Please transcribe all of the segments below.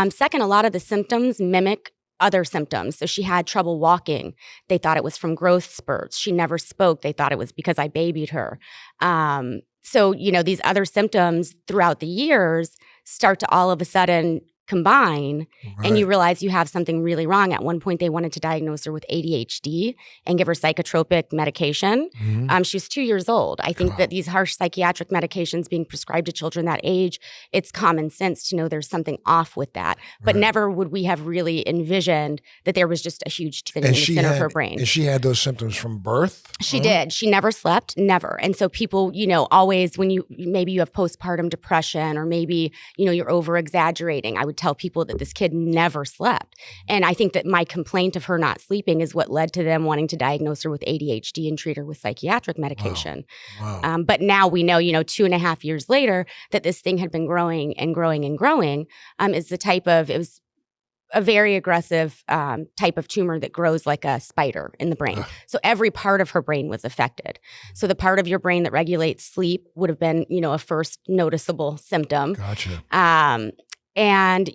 Second, a lot of the symptoms mimic other symptoms. So she had trouble walking. They thought it was from growth spurts. She never spoke. They thought it was because I babied her. So, these other symptoms throughout the years start to all of a sudden combine, and you realize you have something really wrong. At one point, they wanted to diagnose her with ADHD and give her psychotropic medication. She was 2 years old. I think that these harsh psychiatric medications being prescribed to children that age, it's common sense to know there's something off with that. But never would we have really envisioned that there was just a huge thing in the center of her brain. And she had those symptoms from birth? She did. She never slept, never. And so people, always when maybe you have postpartum depression or maybe, you're over-exaggerating, I would tell people that this kid never slept. And I think that my complaint of her not sleeping is what led to them wanting to diagnose her with ADHD and treat her with psychiatric medication. Wow. But now we know, 2.5 years later, that this thing had been growing and growing and growing. It was a very aggressive type of tumor that grows like a spider in the brain. So every part of her brain was affected. So the part of your brain that regulates sleep would have been, a first noticeable symptom. Gotcha. And,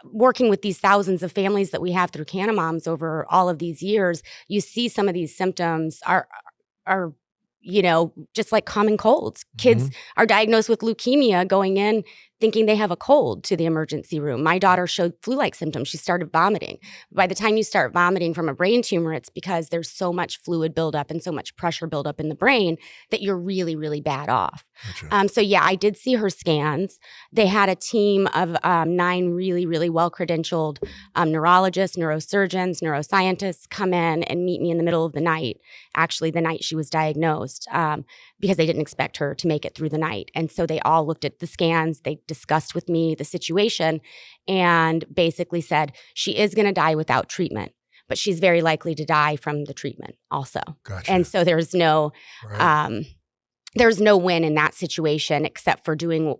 working with these thousands of families that we have through Cannamoms over all of these years, you see some of these symptoms are just like common colds. Kids are diagnosed with leukemia going in thinking they have a cold to the emergency room. My daughter showed flu-like symptoms. She started vomiting. By the time you start vomiting from a brain tumor, it's because there's so much fluid buildup and so much pressure buildup in the brain that you're really, really bad off. Gotcha. So yeah, I did see her scans. They had a team of 9 really, really well-credentialed neurologists, neurosurgeons, neuroscientists come in and meet me in the middle of the night, actually the night she was diagnosed, because they didn't expect her to make it through the night. And so they all looked at the scans. They discussed with me the situation and basically said, she is going to die without treatment, but she's very likely to die from the treatment also. Gotcha. And so there's no win in that situation except for doing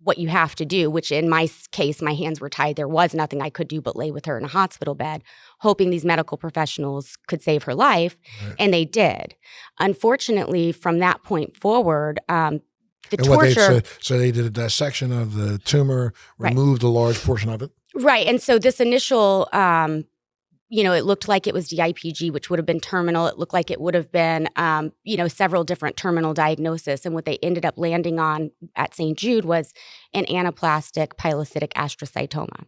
what you have to do, which in my case, my hands were tied. There was nothing I could do but lay with her in a hospital bed, hoping these medical professionals could save her life. And they did. Unfortunately, from that point forward, so they did a dissection of the tumor, removed a large portion of it? Right. And so this initial, it looked like it was DIPG, which would have been terminal. It looked like it would have been, several different terminal diagnoses. And what they ended up landing on at St. Jude was an anaplastic pilocytic astrocytoma.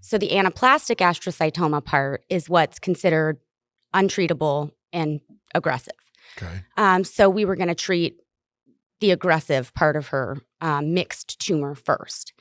So the anaplastic astrocytoma part is what's considered untreatable and aggressive. Okay. So we were going to treat the aggressive part of her mixed tumor first.